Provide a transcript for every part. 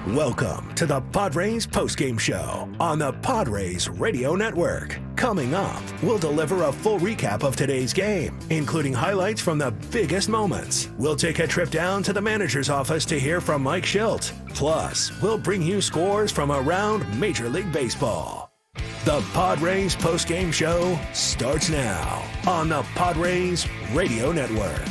Welcome to the Padres Postgame Show on the Padres Radio Network. Coming up, we'll deliver a full recap of today's game, including highlights from the biggest moments. We'll take a trip down to the manager's office to hear from Mike Shildt. Plus, we'll bring you scores from around Major League Baseball. The Padres Postgame Show starts now on the Padres Radio Network.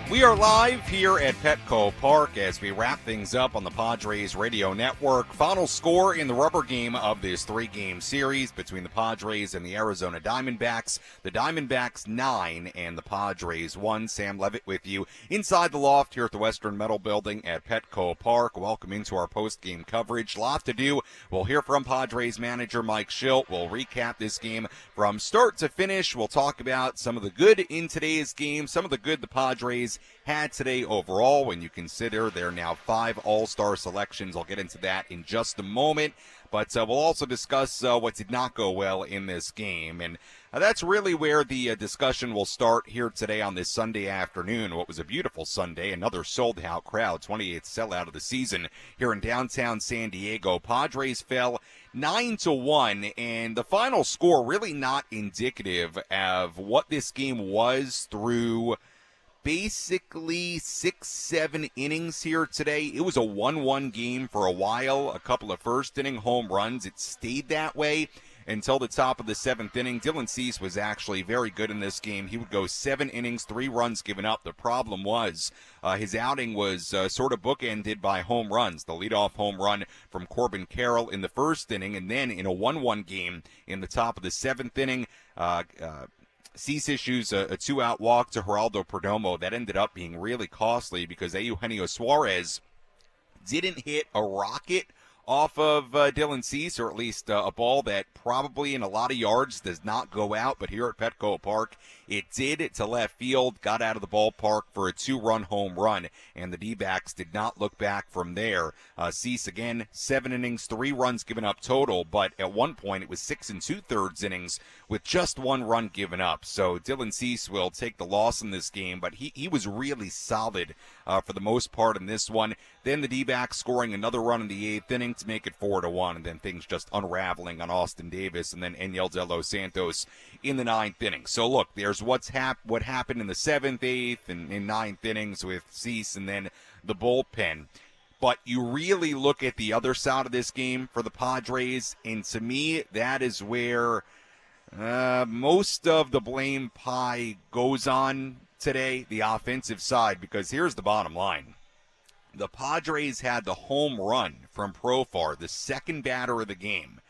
We are live here at Petco Park as we wrap things up on the Padres Radio Network. Final score in the rubber game of this three-game series between the Padres and the Arizona Diamondbacks. The Diamondbacks 9 and the Padres 1. Sam Levitt with you inside the loft here at the Western Metal Building at Petco Park. Welcome into our post-game coverage. Lot to do. We'll hear from Padres manager Mike Shildt. We'll recap this game from start to finish. We'll talk about some of the good in today's game, some of the good the Padres had today overall when you consider there are now 5 all-star selections. I'll get into that in just a moment, but we'll also discuss what did not go well in this game, and that's really where the discussion will start here today on this Sunday afternoon. What was a beautiful Sunday, another sold-out crowd, 28th sellout of the season here in downtown San Diego. Padres fell 9-1, and the final score really not indicative of what this game was through basically 6-7 innings here today. It was a 1-1 game for a while, a couple of first-inning home runs. It stayed that way until the top of the 7th inning. Dylan Cease was actually very good in this game. He would go 7 innings, 3 runs given up. The problem was his outing was sort of bookended by home runs. The leadoff home run from Corbin Carroll in the first inning, and then in a 1-1 game in the top of the 7th inning, Cease issues a 2-out walk to Geraldo Perdomo. That ended up being really costly because Eugenio Suarez didn't hit a rocket off of Dylan Cease, or at least a ball that probably in a lot of yards does not go out, but here at Petco Park, it did to left field, got out of the ballpark for a 2-run home run, and the D-backs did not look back from there. Cease, again, 7 innings, 3 runs given up total, but at one point it was 6 2/3 innings with just 1 run given up. So Dylan Cease will take the loss in this game, but he was really solid for the most part in this one. Then the D-backs scoring another run in the 8th inning to make it 4-1, and then things just unraveling on Austin Davis and then Enyel De Los Santos in the 9th inning. So look, there's what happened in the 7th, 8th, and in 9th innings with Cease and then the bullpen. But you really look at the other side of this game for the Padres, and to me, that is where most of the blame pie goes on today, the offensive side, because here's the bottom line. The Padres had the home run from Profar, the second batter of the game.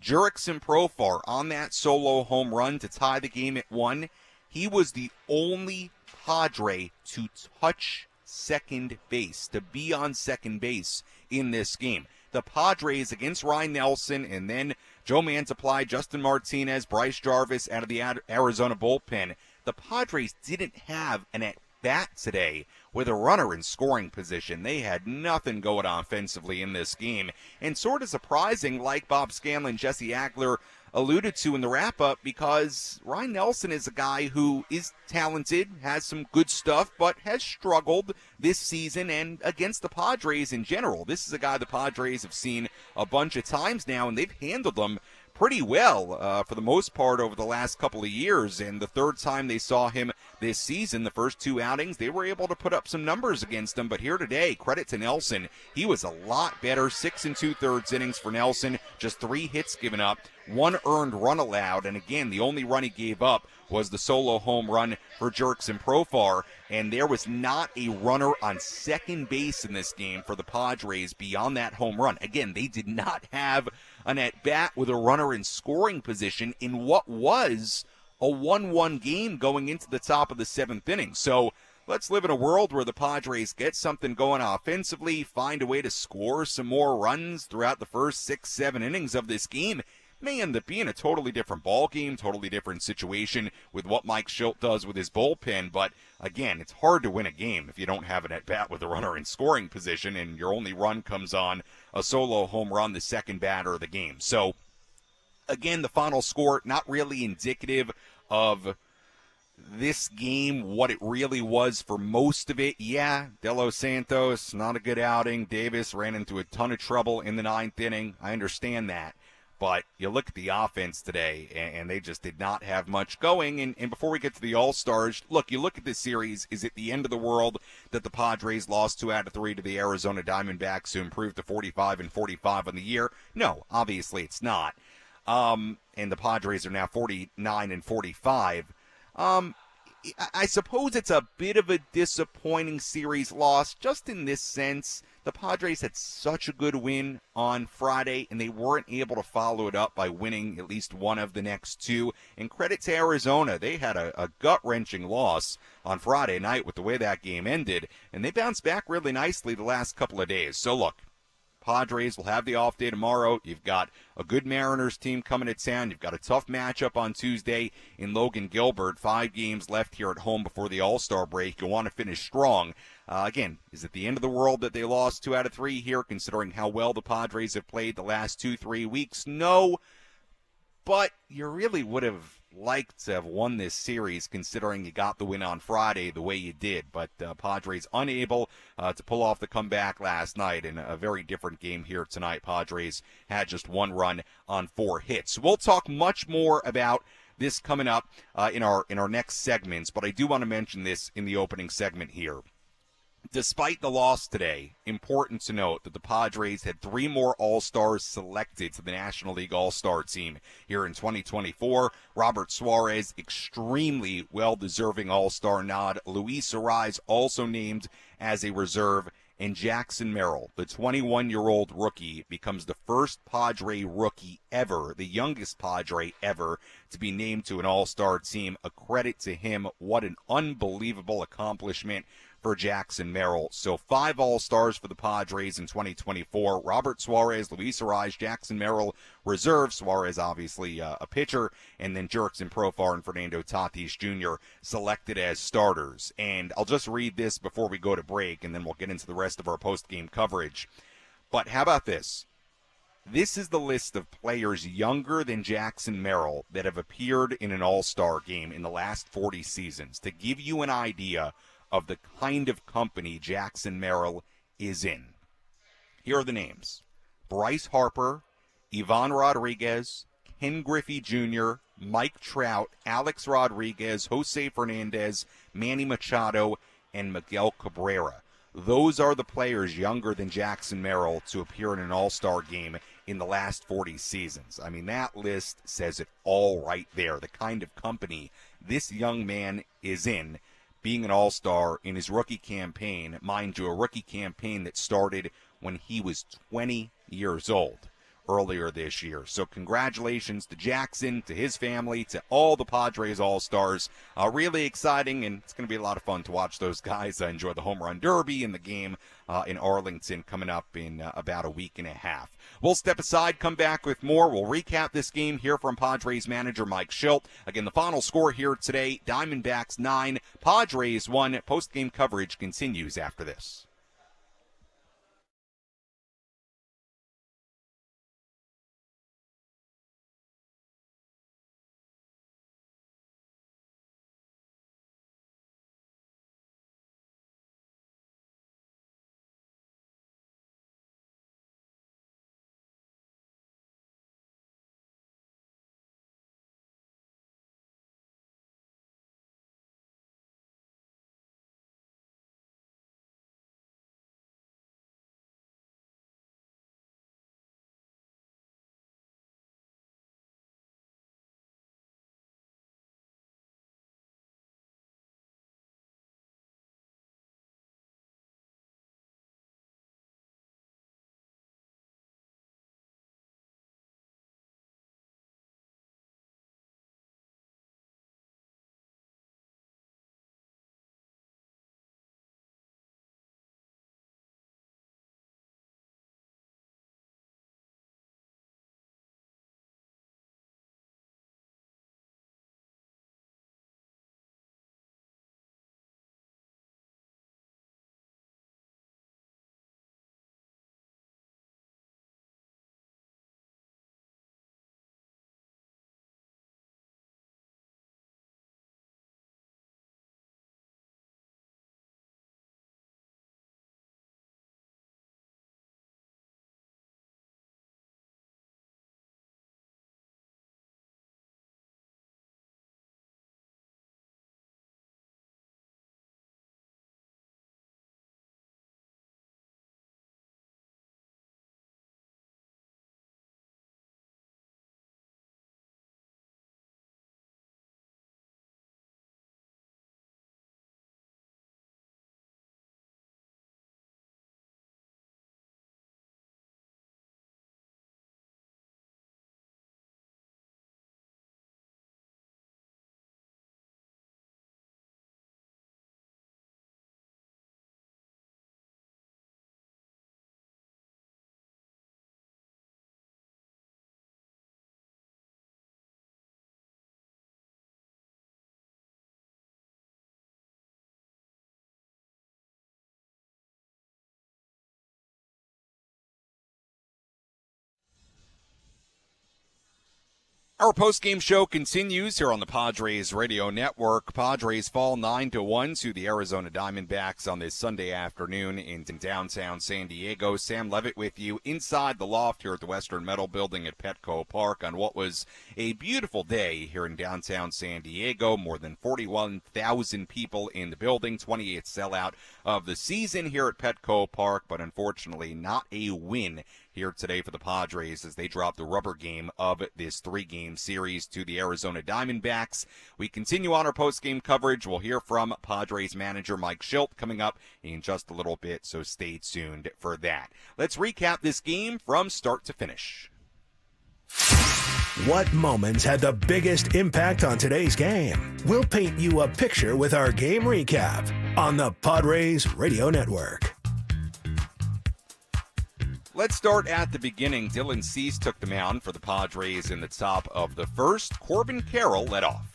Jurickson Profar on that solo home run to tie the game at 1. He was the only Padre to touch second base, to be on second base in this game. The Padres against Ryan Nelson and then Joe Mantiply, Justin Martinez, Bryce Jarvis out of the Arizona bullpen. The Padres didn't have an at-bat today with a runner in scoring position. They had nothing going offensively in this game. And sort of surprising, like Bob Scanlon, Jesse Agler alluded to in the wrap-up, because Ryan Nelson is a guy who is talented, has some good stuff, but has struggled this season and against the Padres in general. This is a guy the Padres have seen a bunch of times now, and they've handled them pretty well for the most part over the last couple of years. And the third time they saw him this season, the first 2 outings, they were able to put up some numbers against him. But here today, credit to Nelson. He was a lot better. 6 2/3 innings for Nelson, just 3 hits given up, 1 earned run allowed. And again, the only run he gave up was the solo home run for Jurickson Profar. And there was not a runner on second base in this game for the Padres beyond that home run. Again, they did not have an at-bat with a runner in scoring position in what was a 1-1 game going into the top of the 7th inning. So let's live in a world where the Padres get something going offensively, find a way to score some more runs throughout the first 6-7 innings of this game. May end up being a totally different ball game, totally different situation with what Mike Shildt does with his bullpen. But again, it's hard to win a game if you don't have an at-bat with a runner in scoring position and your only run comes on a solo home run, the second batter of the game. So again, the final score not really indicative of this game what it really was for most of it. Yeah, De Los Santos, not a good outing. Davis ran into a ton of trouble in the ninth inning. I understand that. But you look at the offense today, and they just did not have much going. And before we get to the All-Stars, look, you look at this series, is it the end of the world that the Padres lost 2 out of 3 to the Arizona Diamondbacks, who improved to 45-45 on the year? No, obviously it's not. And the Padres are now 49-45. I suppose it's a bit of a disappointing series loss, just in this sense. The Padres had such a good win on Friday, and they weren't able to follow it up by winning at least one of the next two. And credit to Arizona. They had a gut-wrenching loss on Friday night with the way that game ended, and they bounced back really nicely the last couple of days. So look, Padres will have the off day tomorrow. You've got a good Mariners team coming to town. You've got a tough matchup on Tuesday in Logan Gilbert. 5 games left here at home before the All-Star break. You'll want to finish strong. Again, is it the end of the world that they lost 2 out of 3 here, considering how well the Padres have played the last 2-3 weeks? No, but you really would have liked to have won this series, considering you got the win on Friday the way you did. But Padres unable to pull off the comeback last night in a very different game here tonight. Padres had just 1 run on 4 hits. We'll talk much more about this coming up in our next segments, but I do want to mention this in the opening segment here. Despite the loss today, important to note that the Padres had 3 more All-Stars selected to the National League All-Star team here in 2024. Robert Suarez, extremely well-deserving All-Star nod. Luis Arraez also named as a reserve. And Jackson Merrill, the 21-year-old rookie, becomes the first Padre rookie ever, the youngest Padre ever, to be named to an All-Star team. A credit to him. What an unbelievable accomplishment for Jackson Merrill. So 5 All-Stars for the Padres in 2024. Robert Suarez, Luis Arraez, Jackson Merrill, reserve. Suarez, obviously a pitcher. And then Jurickson Profar and Fernando Tatis Jr. selected as starters. And I'll just read this before we go to break, and then we'll get into the rest of our post-game coverage. But how about this? This is the list of players younger than Jackson Merrill that have appeared in an All-Star game in the last 40 seasons, to give you an idea of the kind of company Jackson Merrill is in. Here are the names: Bryce Harper, Ivan Rodriguez, Ken Griffey Jr., Mike Trout, Alex Rodriguez, Jose Fernandez, Manny Machado, and Miguel Cabrera. Those are the players younger than Jackson Merrill to appear in an All-Star game in the last 40 seasons. I mean, that list says it all right there. The kind of company this young man is in, being an All-Star in his rookie campaign. Mind you, a rookie campaign that started when he was 20 years old earlier this year. So congratulations to Jackson, to his family, to all the Padres All-Stars. Really exciting, and it's going to be a lot of fun to watch those guys enjoy the Home Run Derby and the game in Arlington coming up in about a week and a half. We'll step aside, come back with more. We'll recap this game, hear from Padres manager Mike Shildt. Again, the final score here today: Diamondbacks 9, Padres 1. Post-game coverage continues after this. Our post-game show continues here on the Padres Radio Network. Padres fall 9-1 to the Arizona Diamondbacks on this Sunday afternoon in downtown San Diego. Sam Levitt with you inside the loft here at the Western Metal Building at Petco Park on what was a beautiful day here in downtown San Diego. More than 41,000 people in the building, 28th sellout of the season here at Petco Park, but unfortunately not a win here today for the Padres as they drop the rubber game of this three-game series to the Arizona Diamondbacks. We continue on our post-game coverage. We'll hear from Padres manager Mike Shildt coming up in just a little bit, so stay tuned for that. Let's recap this game from start to finish. What moments had the biggest impact on today's game? We'll paint you a picture with our game recap on the Padres Radio Network. Let's start at the beginning. Dylan Cease took the mound for the Padres in the top of the first. Corbin Carroll led off.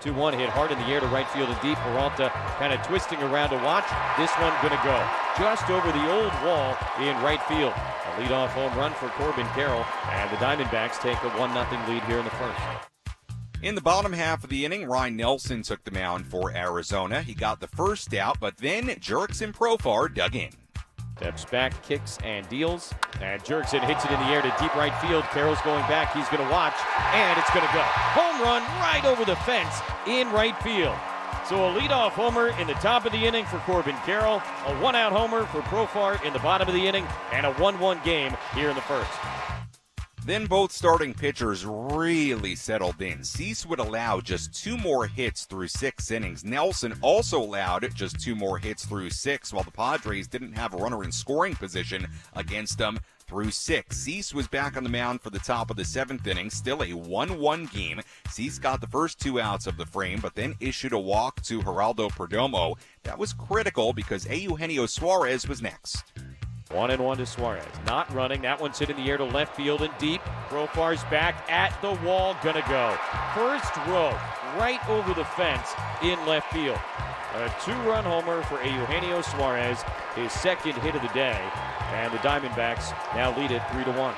2-1 hit hard in the air to right field and deep. Peralta kind of twisting around to watch. This one going to go just over the old wall in right field. A leadoff home run for Corbin Carroll, and the Diamondbacks take a 1-0 lead here in the first. In the bottom half of the inning, Ryan Nelson took the mound for Arizona. He got the first out, but then Jurickson Profar dug in. Steps back, kicks, and deals. And Jurickson hits it in the air to deep right field. Carroll's going back. He's going to watch, and it's going to go. Home run right over the fence in right field. So a leadoff homer in the top of the inning for Corbin Carroll, a one-out homer for Profar in the bottom of the inning, and a 1-1 game here in the first. Then both starting pitchers really settled in. Cease would allow just 2 more hits through 6 innings. Nelson also allowed just 2 more hits through 6, while the Padres didn't have a runner in scoring position against them through 6. Cease was back on the mound for the top of the 7th inning, still a 1-1 game. Cease got the first 2 outs of the frame, but then issued a walk to Geraldo Perdomo. That was critical because Eugenio Suarez was next. 1-1 to Suarez. Not running. That one's hit in the air to left field and deep. Profar's back at the wall. Gonna go. First row, right over the fence in left field. A 2-run homer for Eugenio Suarez, his second hit of the day. And the Diamondbacks now lead it 3-1.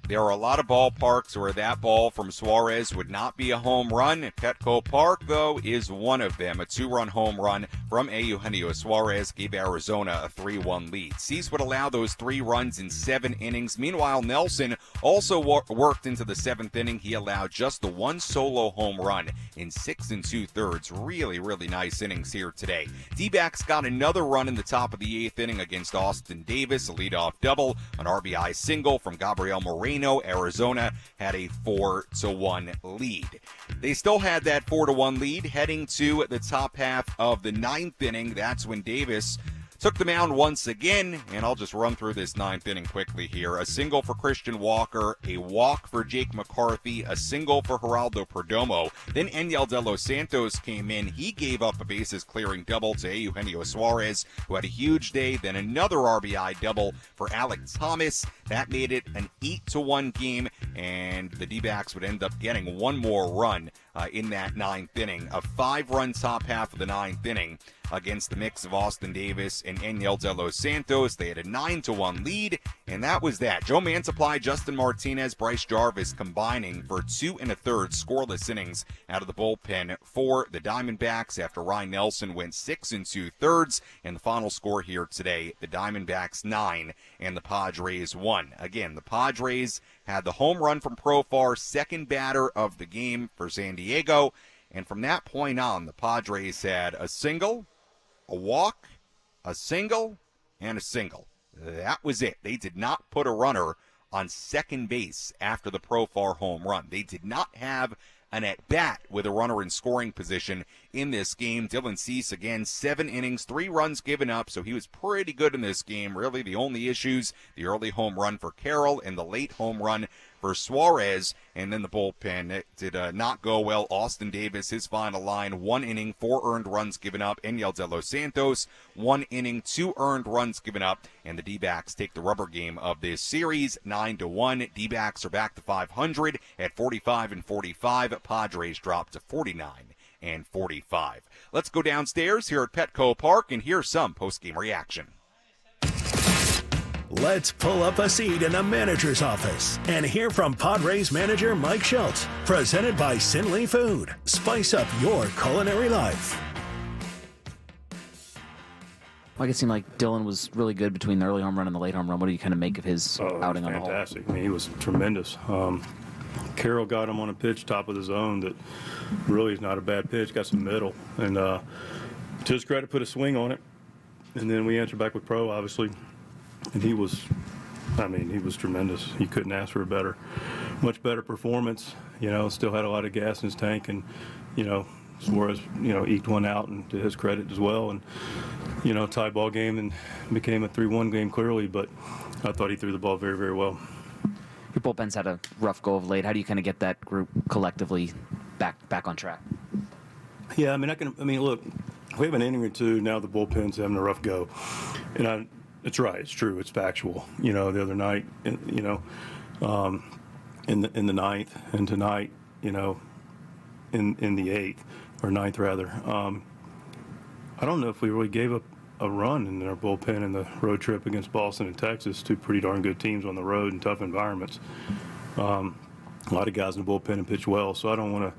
There are a lot of ballparks where that ball from Suarez would not be a home run. Petco Park, though, is one of them. A 2-run home run from Eugenio Suarez gave Arizona a 3-1 lead. Cease would allow those 3 runs in 7 innings. Meanwhile, Nelson also worked into the 7th inning. He allowed just the 1 solo home run in 6 2/3. Really, really nice innings here today. D-backs got another run in the top of the 8th inning against Austin Davis, a leadoff double, an RBI single from Gabriel Moreno. Arizona had a 4-1 lead. They still had that 4-1 lead heading to the top half of the 9th inning. That's when Davis took the mound once again, and I'll just run through this 9th inning quickly here. A single for Christian Walker, a walk for Jake McCarthy, a single for Geraldo Perdomo. Then Enyel De Los Santos came in. He gave up a bases-clearing double to Eugenio Suarez, who had a huge day. Then another RBI double for Alec Thomas. That made it an 8-1 game, and the D-backs would end up getting 1 more run in that 9th inning. A 5-run top half of the 9th inning against the mix of Austin Davis and Enyel De Los Santos. They had a 9-1 lead, and that was that. Joe Mantiply, Justin Martinez, Bryce Jarvis combining for 2 1/3 scoreless innings out of the bullpen for the Diamondbacks after Ryan Nelson went 6 2/3. And the final score here today, the Diamondbacks 9 and the Padres 1. Again, the Padres had the home run from Profar, second batter of the game for San Diego. And from that point on, the Padres had a single, a walk, a single, and a single. That was it. They did not put a runner on second base after the Profar home run. They did not have an at-bat with a runner in scoring position in this game. Dylan Cease, again, 7 innings, 3 runs given up, so he was pretty good in this game. Really, the only issues, the early home run for Carroll and the late home run for Suarez, and then the bullpen. It did not go well. Austin Davis, his final line, 1 inning, 4 earned runs given up. Enyel De Los Santos, 1 inning, 2 earned runs given up, and the D-backs take the rubber game of this series, 9-1. D-backs are back to 500 at 45-45. Padres drop to 49-45. Let's go downstairs here at Petco Park and hear some post-game reaction. Let's pull up a seat in the manager's office and hear from Padres manager Mike Schultz. Presented by Sinley Food. Spice up your culinary life. Mike, it seemed like Dylan was really good between the early home run and the late home run. What do you kind of make of his outing on the whole? Fantastic. I mean, he was tremendous. Carroll got him on a pitch top of the zone that really is not a bad pitch. Got some middle. And to his credit, put a swing on it. And then we answered back with Pro, obviously. And he was tremendous. You couldn't ask for a much better performance. Still had a lot of gas in his tank. And, Suarez, eked one out, and to his credit as well. And, tie ball game and became a 3-1 game clearly. But I thought he threw the ball very, very well. Your bullpen's had a rough go of late. How do you kind of get that group collectively back on track? Yeah, look, we have an inning or two now. The bullpen's having a rough go, and it's right. It's true. It's factual. The other night, in the ninth, and tonight, in the eighth or ninth rather. I don't know if we really gave up a run in our bullpen in the road trip against Boston and Texas, two pretty darn good teams on the road in tough environments. A lot of guys in the bullpen and pitch well, so I don't want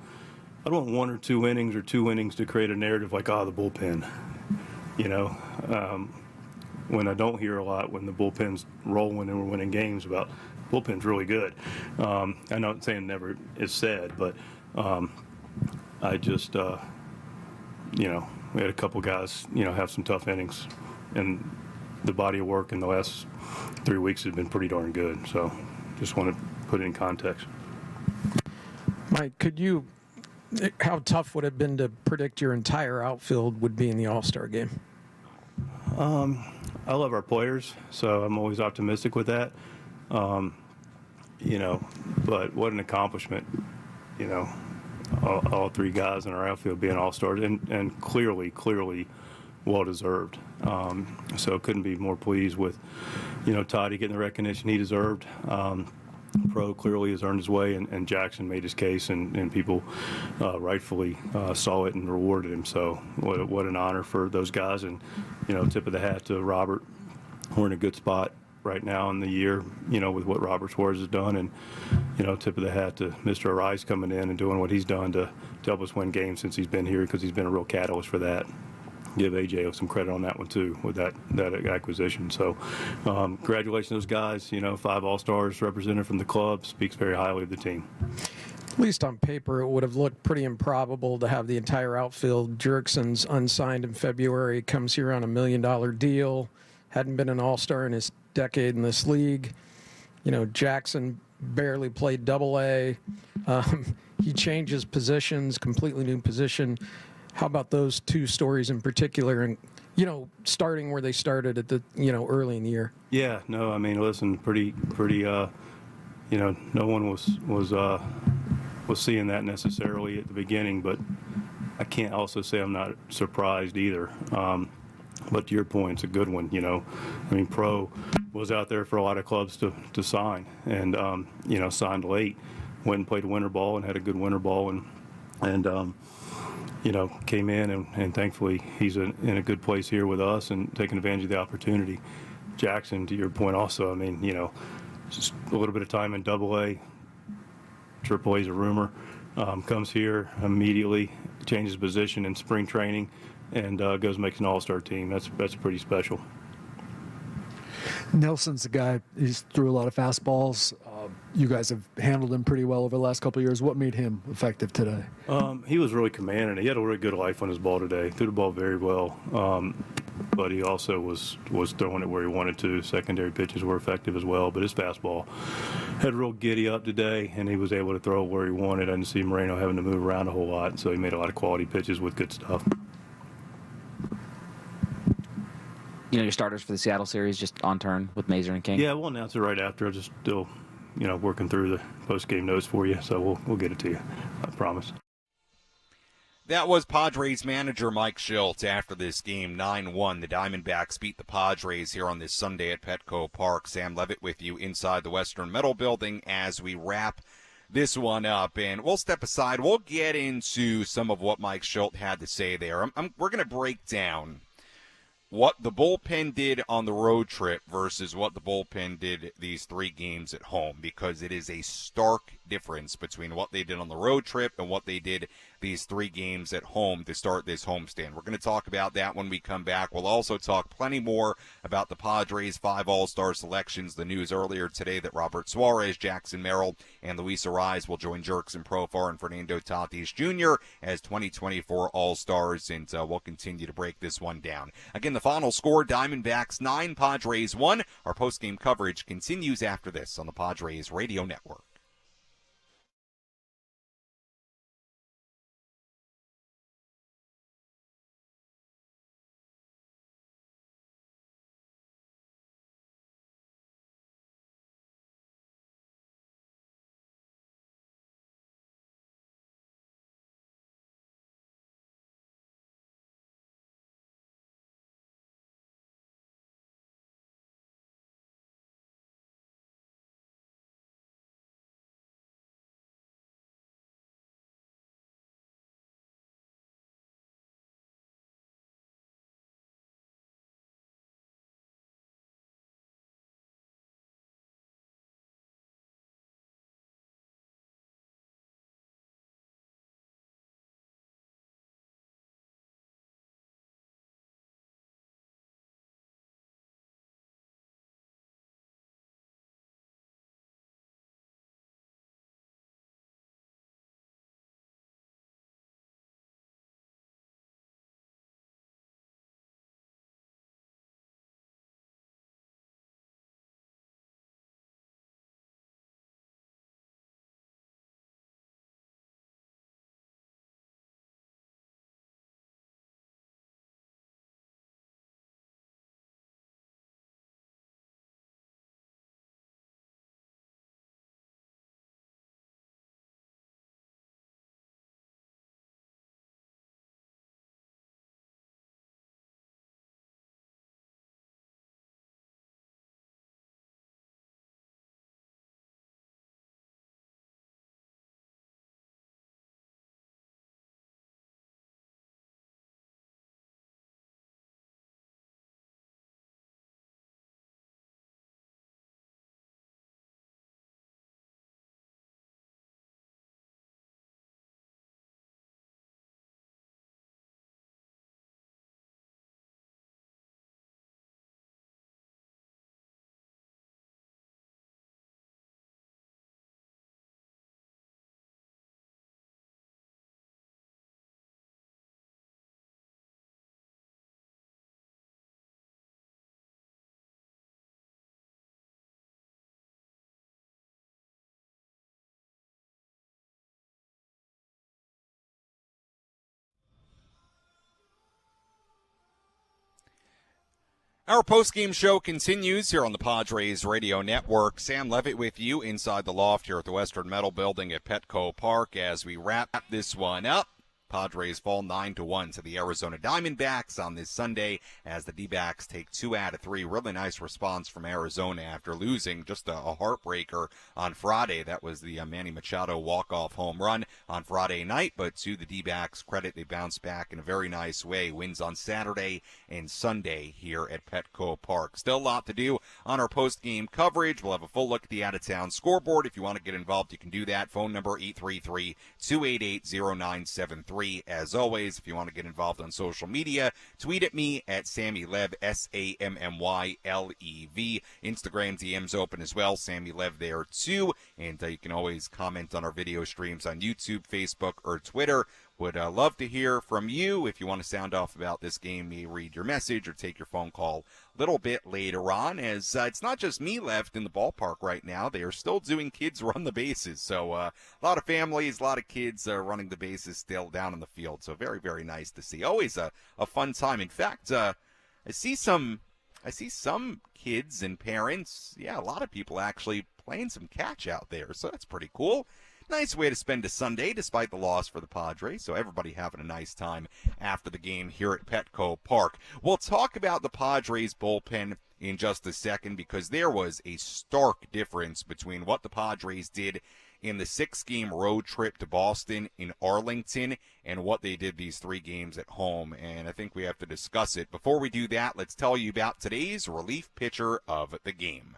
one or two innings to create a narrative like, the bullpen. When I don't hear a lot when the bullpen's rolling and we're winning games about bullpen's really good. I'm not saying never is said, but I just, we had a couple guys, have some tough innings, and the body of work in the last 3 weeks has been pretty darn good. So just want to put it in context. Mike, how tough would it have been to predict your entire outfield would be in the All-Star game? I love our players, so I'm always optimistic with that. But what an accomplishment, all three guys in our outfield being all-stars, and clearly well-deserved. So couldn't be more pleased with, Toddy getting the recognition he deserved. Pro clearly has earned his way, and Jackson made his case, and people rightfully saw it and rewarded him. So what an honor for those guys, and tip of the hat to Robert. We're in a good spot right now in the year, with what Robert Suarez has done, and tip of the hat to Mr. Arise coming in and doing what he's done to help us win games since he's been here, because he's been a real catalyst for that. Give AJ some credit on that one too, with that acquisition. So congratulations to those guys. 5 All-Stars represented from the club speaks very highly of the team. At least on paper, it would have looked pretty improbable to have the entire outfield. Jurickson's unsigned in February, comes here on $1 million deal, hadn't been an All-Star in his decade in this league. Jackson barely played Double-A. He changes positions, completely new position. How about those two stories in particular, and starting where they started at the early in the year? Yeah, no, listen, pretty. No one was seeing that necessarily at the beginning, but I can't also say I'm not surprised either. But to your point, it's a good one. Pro was out there for a lot of clubs to sign, and signed late, went and played winter ball and had a good winter ball, and came in, and thankfully he's in a good place here with us and taking advantage of the opportunity. Jackson, to your point also, just a little bit of time in Double-A, Triple-A's a rumor, comes here immediately, changes position in spring training, and goes and makes an All-Star team. That's pretty special. Nelson's the guy. He's threw a lot of fastballs. You guys have handled him pretty well over the last couple of years. What made him effective today? He was really commanding. He had a really good life on his ball today. Threw the ball very well. But he also was throwing it where he wanted to. Secondary pitches were effective as well. But his fastball had real giddy up today, and he was able to throw it where he wanted. I didn't see Moreno having to move around a whole lot, so he made a lot of quality pitches with good stuff. Your starters for the Seattle series just on turn with Mazur and King? Yeah, we'll announce it right after. I'm just still, working through the post-game notes for you, so we'll get it to you. I promise. That was Padres manager Mike Schultz after this game, 9-1. The Diamondbacks beat the Padres here on this Sunday at Petco Park. Sam Levitt with you inside the Western Metal Building as we wrap this one up. And we'll step aside. We'll get into some of what Mike Schultz had to say there. We're going to break down what the bullpen did on the road trip versus what the bullpen did these 3 games at home, because it is a stark difference between what they did on the road trip and what they did these 3 games at home to start this homestand. We're going to talk about that when we come back. We'll also talk plenty more about the Padres' 5 All-Star selections, the news earlier today that Robert Suarez, Jackson Merrill, and Luis Arraez will join Jurickson Profar and Fernando Tatis Jr. as 2024 All-Stars, and we'll continue to break this one down. Again, the final score, Diamondbacks 9, Padres 1. Our postgame coverage continues after this on the Padres Radio Network. Our postgame show continues here on the Padres Radio Network. Sam Levitt with you inside the loft here at the Western Metal Building at Petco Park as we wrap this one up. Padres fall 9-1 to the Arizona Diamondbacks on this Sunday as the D-backs take 2 out of 3. Really nice response from Arizona after losing just a heartbreaker on Friday. That was the Manny Machado walk-off home run on Friday night, but to the D-backs' credit, they bounced back in a very nice way. Wins on Saturday and Sunday here at Petco Park. Still a lot to do on our post-game coverage. We'll have a full look at the out-of-town scoreboard. If you want to get involved, you can do that. Phone number 833-288-0973. As always, if you want to get involved on social media, tweet at me at Sammy Lev, SAMMYLEV. Instagram DM's open as well, Sammy Lev there too. And you can always comment on our video streams on YouTube, Facebook, or Twitter. Would love to hear from you. If you want to sound off about this game, me read your message or take your phone call a little bit later on, as it's not just me left in the ballpark right now. They are still doing kids run the bases. So a lot of families, a lot of kids running the bases still down in the field. So very, very nice to see. Always a fun time. In fact, I see some kids and parents, a lot of people actually playing some catch out there. So that's pretty cool. Nice way to spend a Sunday despite the loss for the Padres, so everybody having a nice time after the game here at Petco Park. We'll talk about the Padres bullpen in just a second because there was a stark difference between what the Padres did in the 6-game road trip to Boston in Arlington and what they did these 3 games at home. And I think we have to discuss it. Before we do that, let's tell you about today's relief pitcher of the game.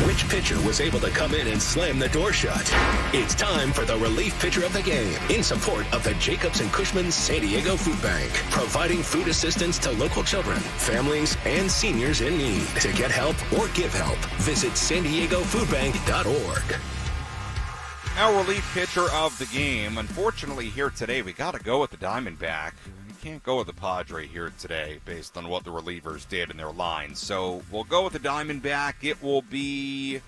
Which pitcher was able to come in and slam the door shut? It's time for the relief pitcher of the game in support of the Jacobs and Cushman San Diego Food Bank, providing food assistance to local children, families, and seniors in need. To get help or give help, visit san diego foodbank.org. Our relief pitcher of the game. Unfortunately, here today, we got to go with the Diamondback. You can't go with the Padre here today based on what the relievers did in their lines. So we'll go with the Diamondback. It will be,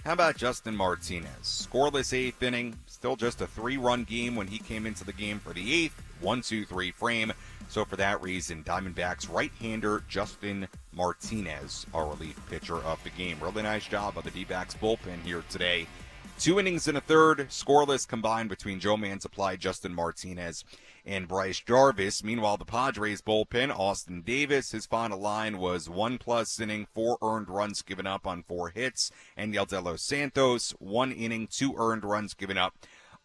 how about Justin Martinez? Scoreless 8th inning. Still just a 3-run game when he came into the game for the 8th. 1-2-3 frame. So for that reason, Diamondbacks right-hander Justin Martinez, our relief pitcher of the game. Really nice job of the D-backs bullpen here today. 2 innings and a third, scoreless combined between Joe Mansupply, Justin Martinez, and Bryce Jarvis. Meanwhile, the Padres bullpen, Austin Davis, his final line was 1+ inning, 4 earned runs given up on 4 hits. And De Los Santos, 1 inning, 2 earned runs given up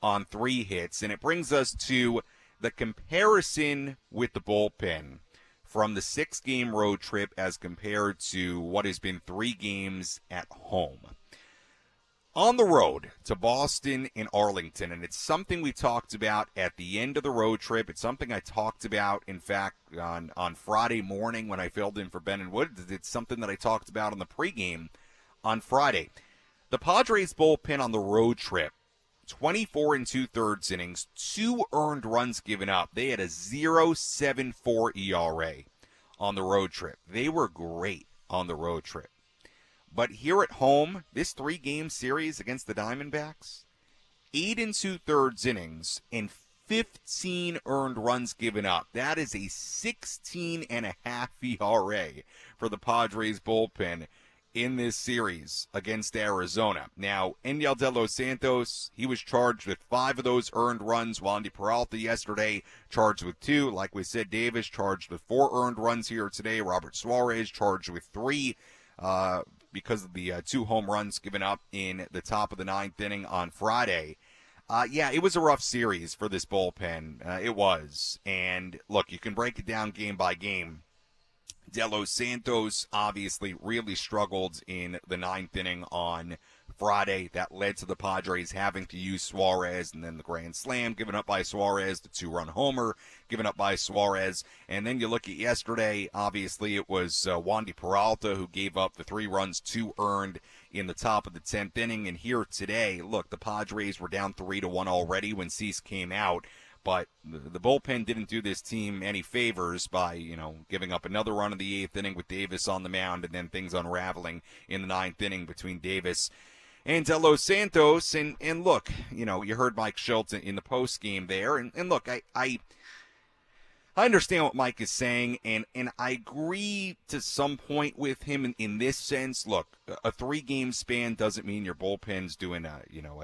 on 3 hits. And it brings us to the comparison with the bullpen from the 6-game road trip as compared to what has been 3 games at home. On the road to Boston and Arlington, and it's something we talked about at the end of the road trip. It's something I talked about, in fact, on Friday morning when I filled in for Ben and Wood. It's something that I talked about on the pregame on Friday. The Padres bullpen on the road trip, 24 2/3 innings, 2 earned runs given up. They had a 0.74 ERA on the road trip. They were great on the road trip. But here at home, this 3-game series against the Diamondbacks, 8 2/3 innings and 15 earned runs given up. That is a 16.5 ERA for the Padres bullpen in this series against Arizona. Now, Enyel De Los Santos, he was charged with 5 of those earned runs. Wandy Peralta yesterday charged with 2. Like we said, Davis charged with 4 earned runs here today. Robert Suarez charged with 3. Because of the 2 home runs given up in the top of the 9th inning on Friday. It was a rough series for this bullpen. It was. And, look, you can break it down game by game. De Los Santos obviously really struggled in the 9th inning on Friday. That led to the Padres having to use Suarez, and then the grand slam given up by Suarez, the 2-run homer given up by Suarez. And then you look at yesterday, obviously it was Wandy Peralta who gave up the 3 runs, 2 earned in the top of the 10th inning. And here today, look, the Padres were down 3-1 already when Cease came out. But the bullpen didn't do this team any favors by, giving up another run in the 8th inning with Davis on the mound, and then things unraveling in the 9th inning between Davis and De Los Santos. And look, you heard Mike Schultz in the postgame there. And look, I understand what Mike is saying, and I agree to some point with him in this sense. Look, a 3-game span doesn't mean your bullpen's doing a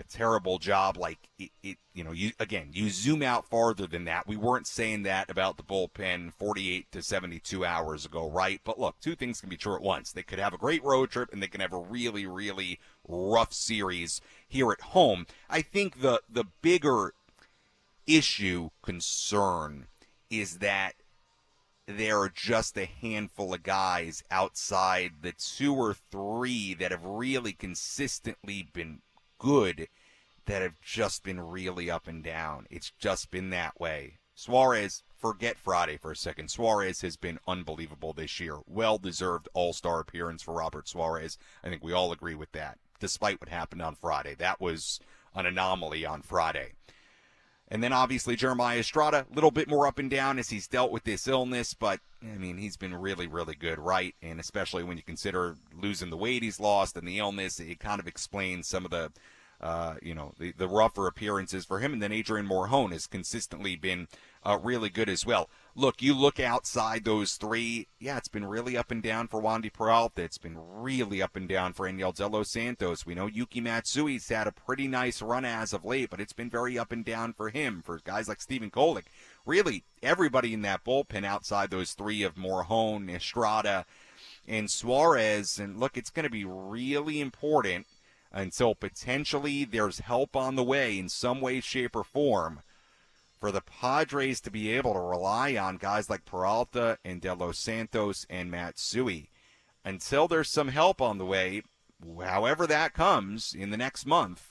terrible job. Like you zoom out farther than that. We weren't saying that about the bullpen 48 to 72 hours ago, right? But look, 2 things can be true at once. They could have a great road trip, and they can have a really, really rough series here at home. I think the bigger concern is that there are just a handful of guys outside the 2 or 3 that have really consistently been good that have just been really up and down. It's just been that way. Suarez, forget Friday for a second. Suarez has been unbelievable this year. Well-deserved all-star appearance for Robert Suarez. I think we all agree with that, despite what happened on Friday. That was an anomaly on Friday. And then obviously Jeremiah Estrada, a little bit more up and down as he's dealt with this illness, but he's been really, really good, right? And especially when you consider losing the weight he's lost and the illness, it kind of explains some of the rougher appearances for him. And then Adrian Morjon has consistently been really good as well. Look, you look outside those 3, it's been really up and down for Wandy Peralta. It's been really up and down for Enyel De Los Santos. We know Yuki Matsui's had a pretty nice run as of late, but it's been very up and down for him. For guys like Stephen Kolek, really everybody in that bullpen outside those 3 of Morjon, Estrada, and Suarez. And look, it's going to be really important until potentially there's help on the way in some way, shape, or form for the Padres to be able to rely on guys like Peralta and De Los Santos and Matsui. Until there's some help on the way, however that comes in the next month,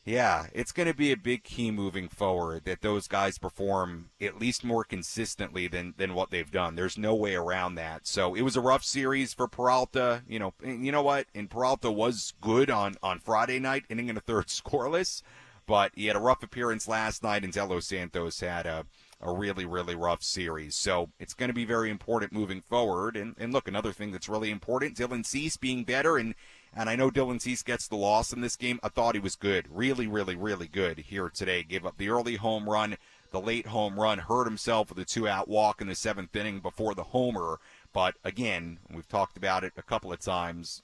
yeah, it's going to be a big key moving forward that those guys perform at least more consistently than what they've done. There's no way around that. So it was a rough series for Peralta. You know what? And Peralta was good on Friday night, inning in a third scoreless, but he had a rough appearance last night, and De Los Santos had a really, really rough series. So it's going to be very important moving forward. And look, another thing that's really important, Dylan Cease being better, and I know Dylan Cease gets the loss in this game. I thought he was good, really, really, really good here today. Gave up the early home run, the late home run, hurt himself with a 2-out walk in the 7th inning before the homer. But again, we've talked about it a couple of times,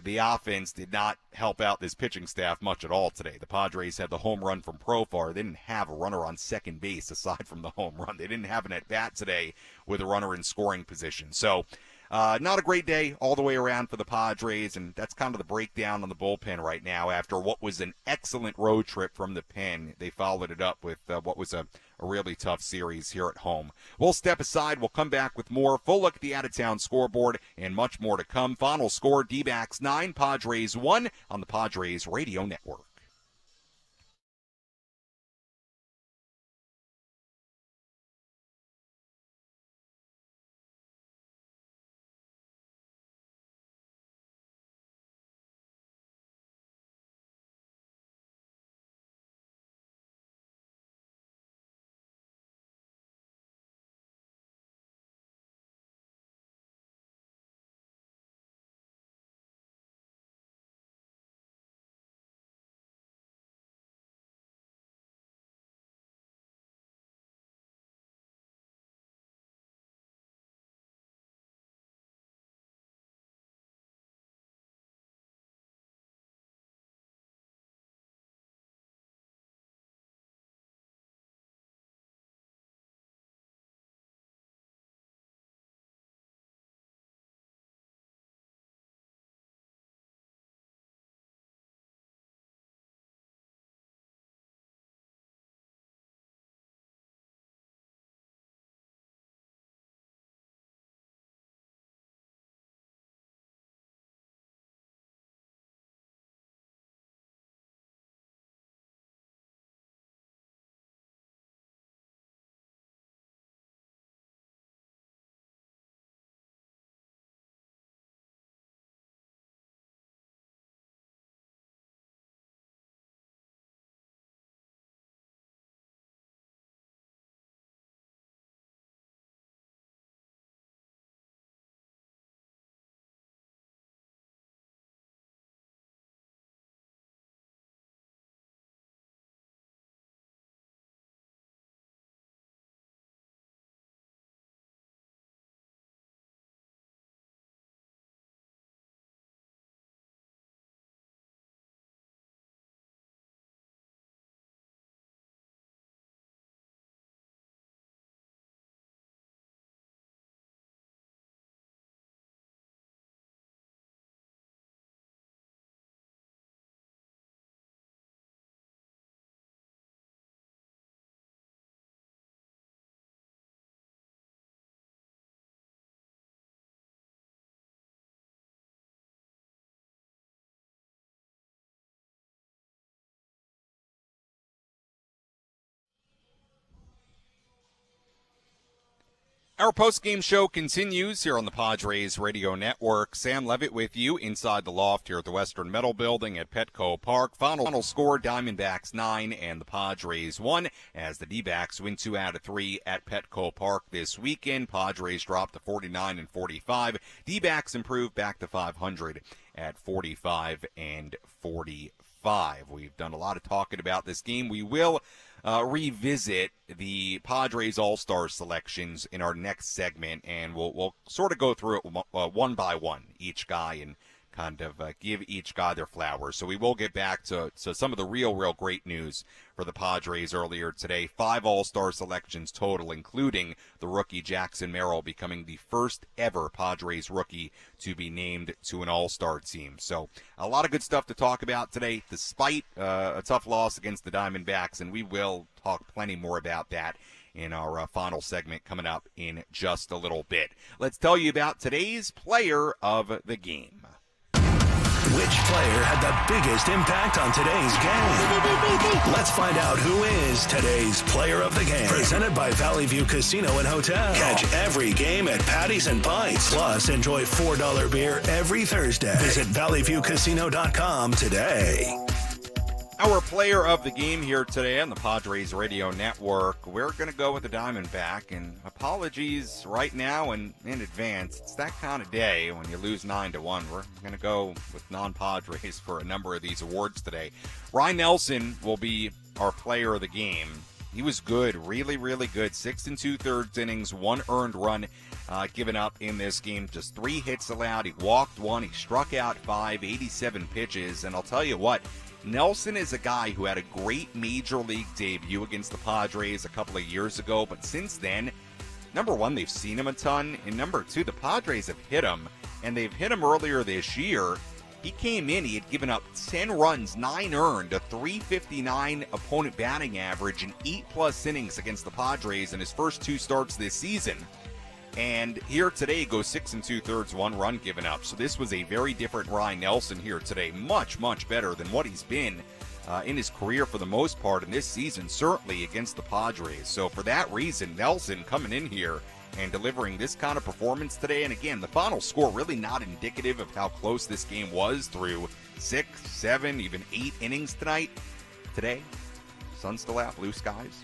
the offense did not help out this pitching staff much at all today. The Padres had the home run from Profar. They didn't have a runner on second base aside from the home run. They didn't have an at-bat today with a runner in scoring position. So not a great day all the way around for the Padres, and that's kind of the breakdown on the bullpen right now. After what was an excellent road trip from the pen, they followed it up with what was a really tough series here at home. We'll step aside. We'll come back with more. Full look at the out-of-town scoreboard and much more to come. Final score, D-backs 9, Padres 1 on the Padres Radio Network. Our post-game show continues here on the Padres Radio Network. Sam Levitt with you inside the loft here at the Western Metal Building at Petco Park. Final score, Diamondbacks 9 and the Padres 1 as the D-backs win 2 out of 3 at Petco Park this weekend. Padres dropped to 49 and 45. D-backs improved back to 500 at 45 and 45. We've done a lot of talking about this game. We will revisit the Padres All-Star selections in our next segment, and we'll sort of go through it one by one, each guy, and kind of give each guy their flowers. So we will get back to some of the real great news for the Padres earlier today. 5 All-Star selections total, including the rookie Jackson Merrill becoming the first ever Padres rookie to be named to an All-Star team. So a lot of good stuff to talk about today, despite a tough loss against the Diamondbacks, and we will talk plenty more about that in our final segment coming up in just a little bit. Let's tell you about today's player of the game. Which player had the biggest impact on today's game? Let's find out who is today's player of the game. Presented by Valley View Casino and Hotel. Catch every game at Paddy's and Pints. Plus, enjoy $4 beer every Thursday. Visit valleyviewcasino.com today. Our player of the game here today on the Padres Radio Network, we're going to go with the Diamondback, and apologies right now and in advance. It's that kind of day when you lose 9-1. We're going to go with non-Padres for a number of these awards today. Ryan Nelson will be our player of the game. He was good, really good. 6 2/3 innings, 1 earned run given up in this game. Just 3 hits allowed. He walked 1. He struck out 5, 87 pitches. And I'll tell you what, Nelson is a guy who had a great major league debut against the Padres a couple of years ago, but since then, number one, they've seen him a ton, and number two, the Padres have hit him, and they've hit him earlier this year. He came in, he had given up 10 runs, 9 earned, a .359 opponent batting average, and 8+ innings against the Padres in his first 2 starts this season. And here today goes 6 2/3, 1 run given up. So this was a very different Ryan Nelson here today. Much better than what he's been in his career for the most part in this season, certainly against the Padres. So for that reason, Nelson coming in here and delivering this kind of performance today. And again, the final score really not indicative of how close this game was through 6, 7, even 8 innings tonight. Today, sun's still out, blue skies.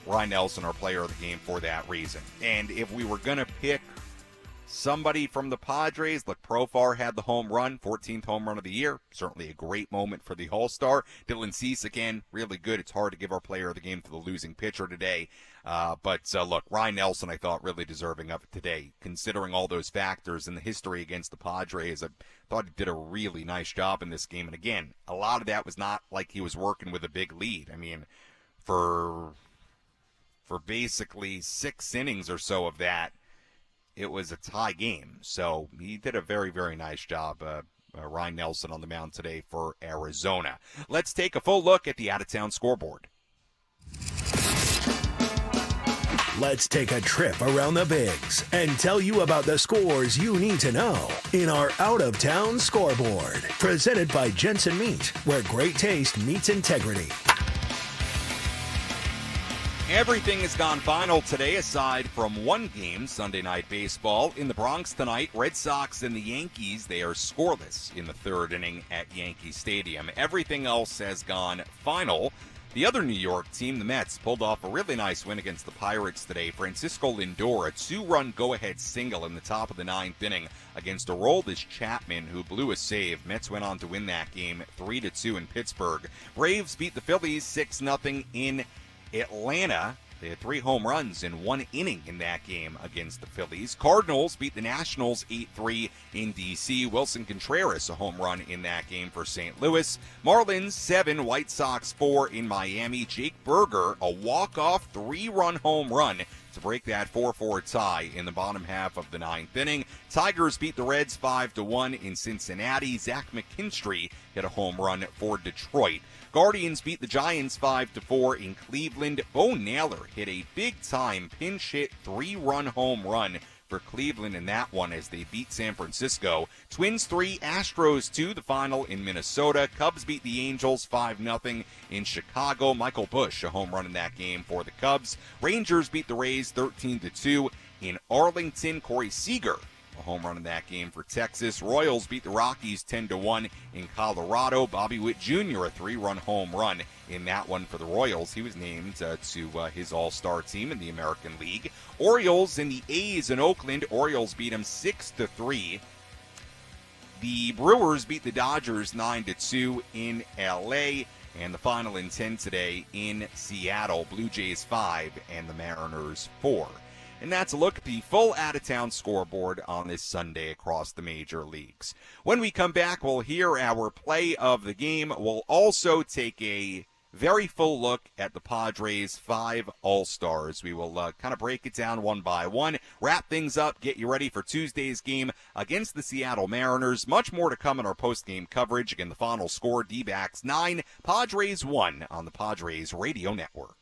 Ryan Nelson, our player of the game for that reason. And if we were going to pick somebody from the Padres, look, Profar had the home run, 14th home run of the year. Certainly a great moment for the All-Star. Dylan Cease, again, really good. It's hard to give our player of the game to the losing pitcher today. But look, Ryan Nelson, I thought, really deserving of it today. Considering all those factors and the history against the Padres, I thought he did a really nice job in this game. And again, a lot of that was not like he was working with a big lead. I mean, for basically 6 innings or so of that, it was a tie game. So he did a very nice job, Ryan Nelson on the mound today for Arizona. Let's take a full look at the out-of-town scoreboard. Let's take a trip around the Bigs and tell you about the scores you need to know in our out-of-town scoreboard. Presented by Jensen Meat, where great taste meets integrity. Everything has gone final today aside from one game, Sunday Night Baseball. In the Bronx tonight, Red Sox and the Yankees, they are scoreless in the 3rd inning at Yankee Stadium. Everything else has gone final. The other New York team, the Mets, pulled off a really nice win against the Pirates today. Francisco Lindor, a 2-run go-ahead single in the top of the 9th inning against Aroldis Chapman, who blew a save. Mets went on to win that game 3-2 in Pittsburgh. Braves beat the Phillies 6-0 in Atlanta. They had 3 home runs in 1 inning in that game against the Phillies. Cardinals beat the Nationals 8-3 in D.C. Wilson Contreras, a home run in that game for St. Louis. Marlins 7, White Sox 4 in Miami. Jake Berger, a walk-off 3-run home run to break that 4-4 tie in the bottom half of the 9th inning. Tigers beat the Reds 5-1 in Cincinnati. Zach McKinstry hit a home run for Detroit. Guardians beat the Giants 5-4 in Cleveland. Bo Naylor hit a big-time pinch hit 3-run home run for Cleveland in that one as they beat San Francisco. Twins 3, Astros 2, the final in Minnesota. Cubs beat the Angels 5-0 in Chicago. Michael Busch, a home run in that game for the Cubs. Rangers beat the Rays 13-2 in Arlington. Corey Seager, a home run in that game for Texas. Royals beat the Rockies 10-1 in Colorado. Bobby Witt Jr., a 3-run home run in that one for the Royals. He was named to his all-star team in the American League. Orioles and the A's in Oakland. Orioles beat them 6-3. The Brewers beat the Dodgers 9-2 in L.A. And the final in 10 today in Seattle. Blue Jays 5 and the Mariners 4. And that's a look at the full out-of-town scoreboard on this Sunday across the major leagues. When we come back, we'll hear our play of the game. We'll also take a very full look at the Padres' 5 All-Stars. We will kind of break it down one by one, wrap things up, get you ready for Tuesday's game against the Seattle Mariners. Much more to come in our post-game coverage. Again, the final score, D-backs 9, Padres 1 on the Padres Radio Network.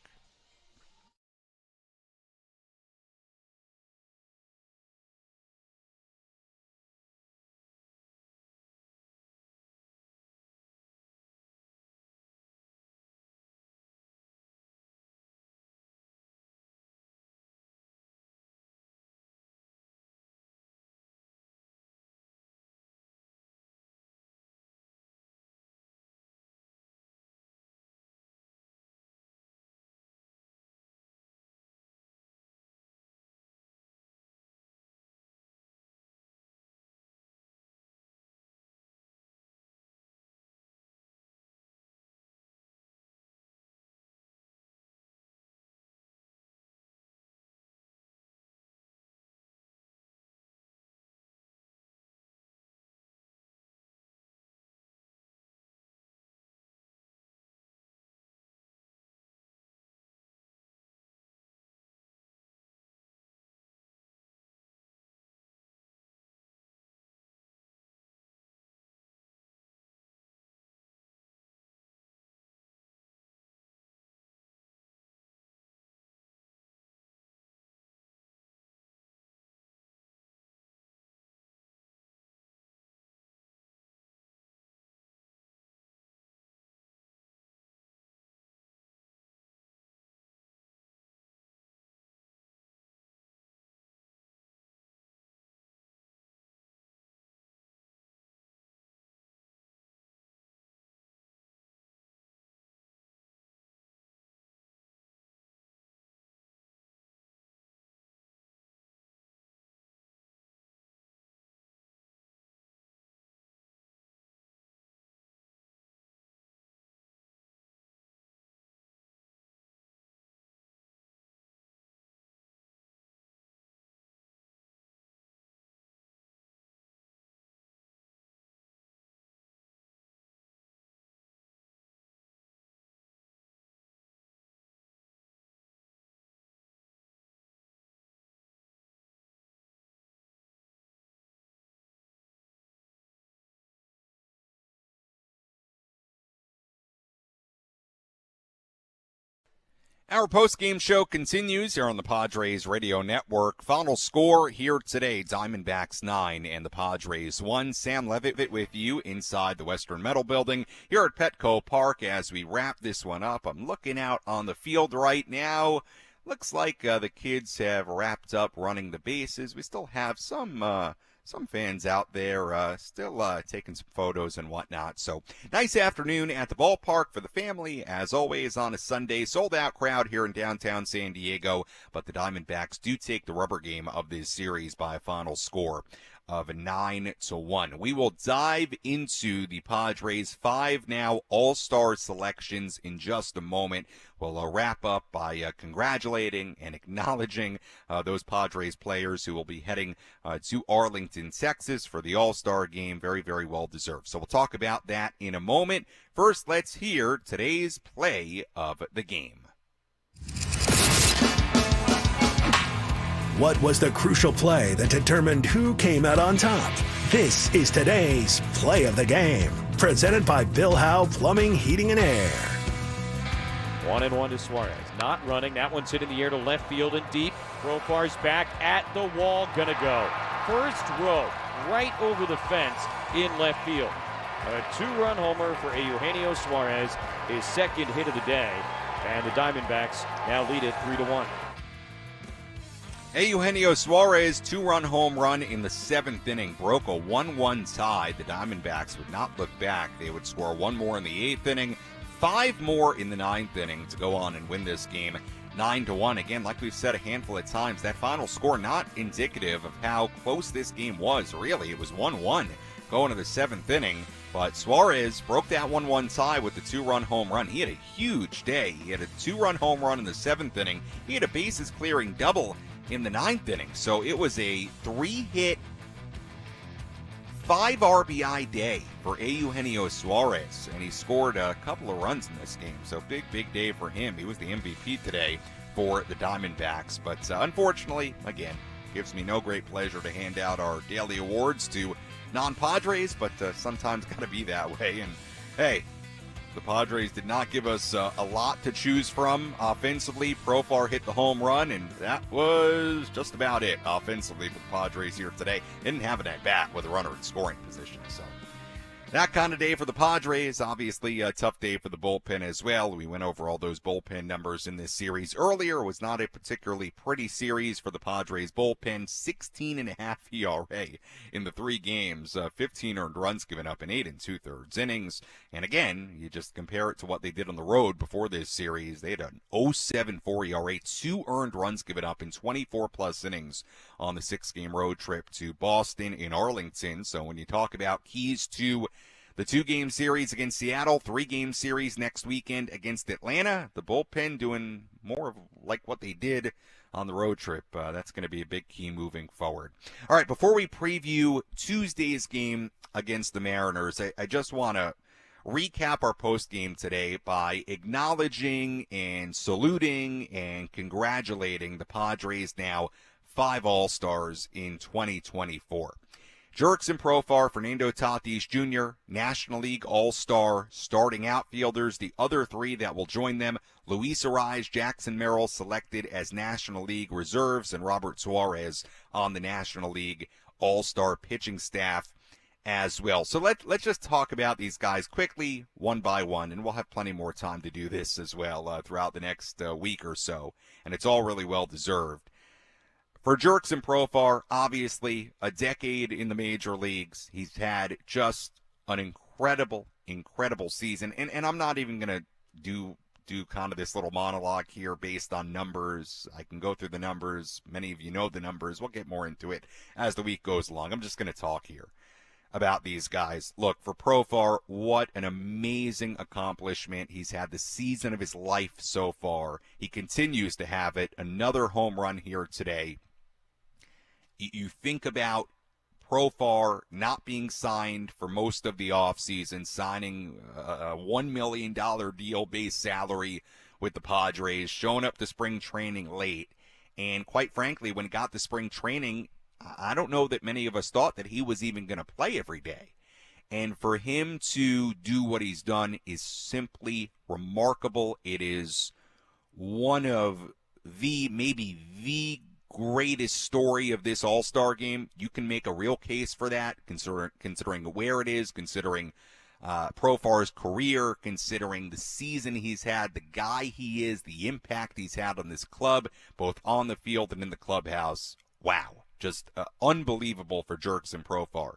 Our post-game show continues here on the Padres Radio Network. Final score here today, Diamondbacks 9 and the Padres 1. Sam Levitt with you inside the Western Metal Building here at Petco Park as we wrap this one up. I'm looking out on the field right now. Looks like the kids have wrapped up running the bases. We still have some fans out there still taking some photos and whatnot. So nice afternoon at the ballpark for the family, as always on a Sunday. Sold out crowd here in downtown San Diego, but the Diamondbacks do take the rubber game of this series by a final score of 9-1. We will dive into the Padres' 5 now All-Star selections in just a moment. We'll wrap up by congratulating and acknowledging those Padres players who will be heading to Arlington, Texas for the All-Star game. Very, very well deserved. So we'll talk about that in a moment. First, let's hear today's play of the game. What was the crucial play that determined who came out on top? This is today's Play of the Game, presented by Bill Howe Plumbing, Heating, and Air. 1-1 to Suarez. Not running. That one's hit in the air to left field and deep. Profar's back at the wall. Gonna go. First row, right over the fence in left field. A 2-run homer for Eugenio Suarez, his second hit of the day. And the Diamondbacks now lead it 3-1. Eugenio Suarez, 2-run home run in the 7th inning, broke a 1-1 tie. The Diamondbacks would not look back. They would score one more in the 8th inning, 5 more in the 9th inning to go on and win this game 9-1. Again, like we've said a handful of times, that final score not indicative of how close this game was. Really, it was 1-1 going to the 7th inning. But Suarez broke that 1-1 tie with the 2-run home run. He had a huge day. He had a 2-run home run in the 7th inning. He had a bases-clearing double in the 9th inning. So it was a 3-hit, 5 RBI day for Eugenio Suarez, and he scored a couple of runs in this game. So big day for him. He was the MVP today for the Diamondbacks. But unfortunately, again, gives me no great pleasure to hand out our daily awards to non-Padres, but sometimes got to be that way. And hey, the Padres did not give us a lot to choose from offensively. Profar hit the home run, and that was just about it offensively for the Padres here today. Didn't have an at-bat with a runner in scoring position. So that kind of day for the Padres. Obviously, a tough day for the bullpen as well. We went over all those bullpen numbers in this series earlier. It was not a particularly pretty series for the Padres bullpen. 16.5 ERA in the 3 games. 15 earned runs given up in 8 2/3 innings. And again, you just compare it to what they did on the road before this series. They had an 0.74 ERA, 2 earned runs given up in 24-plus innings on the 6-game road trip to Boston in Arlington. So when you talk about keys to the 2-game series against Seattle, 3-game series next weekend against Atlanta, the bullpen doing more of like what they did on the road trip. That's going to be a big key moving forward. All right, before we preview Tuesday's game against the Mariners, I just want to recap our post-game today by acknowledging and saluting and congratulating the Padres' now 5 All-Stars in 2024. Jurickson Profar, Fernando Tatis Jr., National League All-Star starting outfielders. The other 3 that will join them, Luis Arraez, Jackson Merrill selected as National League reserves, and Robert Suarez on the National League All-Star pitching staff as well. So let's just talk about these guys quickly, one by one, and we'll have plenty more time to do this as well throughout the next week or so, and it's all really well-deserved. For Jurickson Profar, obviously a decade in the major leagues. He's had just an incredible season. And I'm not even going to do kind of this little monologue here based on numbers. I can go through the numbers. Many of you know the numbers. We'll get more into it as the week goes along. I'm just going to talk here about these guys. Look, for Profar, what an amazing accomplishment. He's had the season of his life so far. He continues to have it. Another home run here today. You think about Profar not being signed for most of the offseason, signing a $1 million deal base salary with the Padres, showing up to spring training late. And quite frankly, when he got to spring training, I don't know that many of us thought that he was even going to play every day. And for him to do what he's done is simply remarkable. It is one of maybe the greatest story of this All-Star game. You can make a real case for that, considering where it is, considering Profar's career, considering the season he's had, the guy he is, the impact he's had on this club, both on the field and in the clubhouse. Wow, just unbelievable for Jurickson Profar.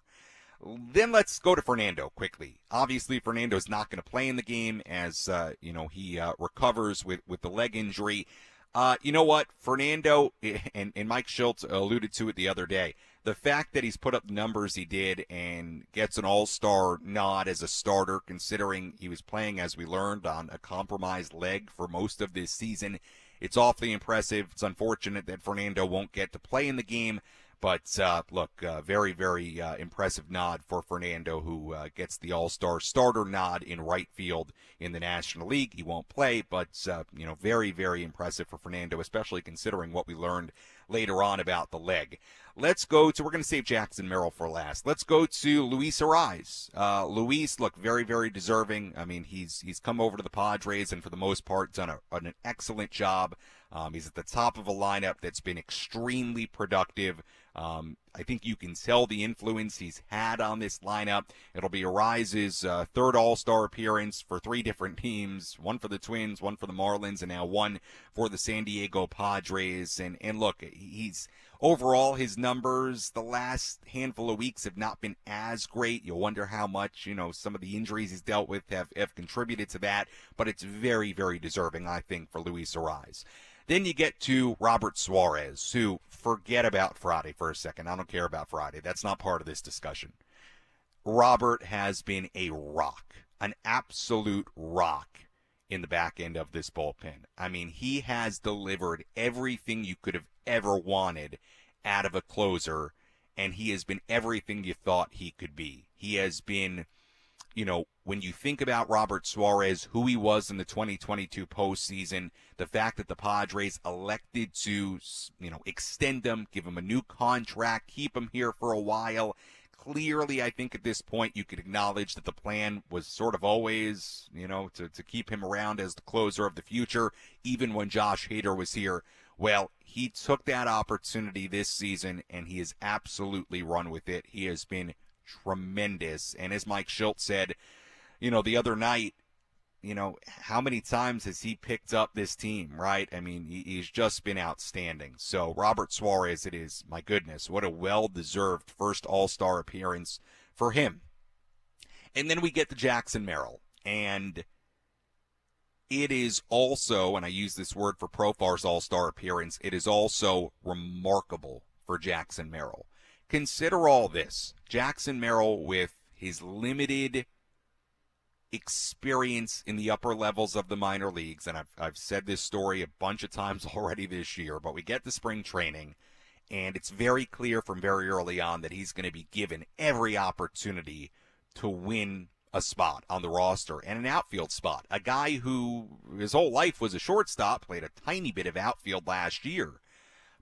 Then let's go to Fernando quickly. Obviously, Fernando's not going to play in the game as he recovers with the leg injury. You know what? Fernando, and Mike Schultz alluded to it the other day, the fact that he's put up the numbers he did and gets an all-star nod as a starter, considering he was playing, as we learned, on a compromised leg for most of this season, it's awfully impressive. It's unfortunate that Fernando won't get to play in the game. But, very, very impressive nod for Fernando, who gets the All-Star starter nod in right field in the National League. He won't play, but, very, very impressive for Fernando, especially considering what we learned later on about the leg. We're going to save Jackson Merrill for last. Let's go to Luis Arraez. Luis, look, very, very deserving. I mean, he's come over to the Padres and for the most part done an excellent job. He's at the top of a lineup that's been extremely productive. I think you can tell the influence he's had on this lineup. It'll be Arraez's third All-Star appearance for 3 different teams, one for the Twins, one for the Marlins, and now one for the San Diego Padres. And look, overall, his numbers the last handful of weeks have not been as great. You'll wonder how much, some of the injuries he's dealt with have contributed to that, but it's very, very deserving, I think, for Luis Arraez. Then you get to Robert Suarez, who, forget about Friday for a second. I don't care about Friday. That's not part of this discussion. Robert has been a rock, an absolute rock in the back end of this bullpen. I mean, he has delivered everything you could have ever wanted out of a closer, and he has been everything you thought he could be. He has been, when you think about Robert Suarez, who he was in the 2022 postseason, the fact that the Padres elected to, extend him, give him a new contract, keep him here for a while. Clearly, I think at this point you could acknowledge that the plan was sort of always, to keep him around as the closer of the future, even when Josh Hader was here. Well, he took that opportunity this season, and he has absolutely run with it. He has been tremendous. And as Mike Schultz said, the other night, how many times has he picked up this team, right? I mean, he's just been outstanding. So Robert Suarez, it is, my goodness, what a well-deserved first All-Star appearance for him. And then we get to Jackson Merrill. And it is also, and I use this word for Profar's All-Star appearance, it is also remarkable for Jackson Merrill. Consider all this. Jackson Merrill, with his limited experience in the upper levels of the minor leagues, and I've said this story a bunch of times already this year, but we get to spring training, and it's very clear from very early on that he's going to be given every opportunity to win a spot on the roster and an outfield spot. A guy who his whole life was a shortstop, played a tiny bit of outfield last year,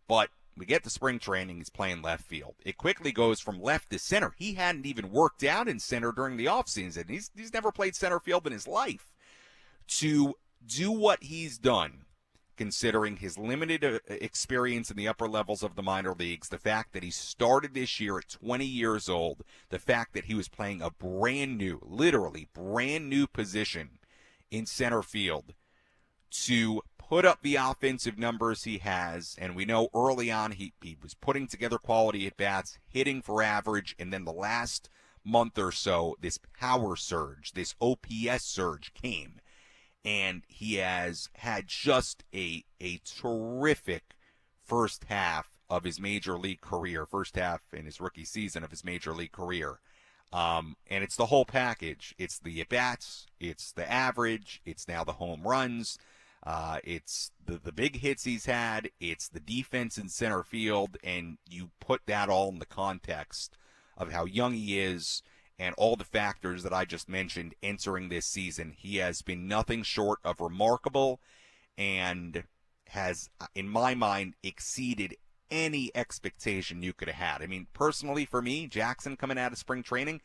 but we get to spring training, he's playing left field. It quickly goes from left to center. He hadn't even worked out in center during the offseason. He's never played center field in his life. To do what he's done, considering his limited experience in the upper levels of the minor leagues, the fact that he started this year at 20 years old, the fact that he was playing a literally brand new position in center field, to put up the offensive numbers he has, and we know early on he was putting together quality at-bats, hitting for average, and then the last month or so, this power surge, this OPS surge came, and he has had just a terrific first half of his major league career, first half in his rookie season of his major league career. And it's the whole package. It's the at-bats, it's the average, it's now the home runs, it's the big hits he's had, it's the defense in center field, and you put that all in the context of how young he is and all the factors that I just mentioned entering this season. He has been nothing short of remarkable and has, in my mind, exceeded any expectation you could have had. I mean, personally for me, Jackson coming out of spring training,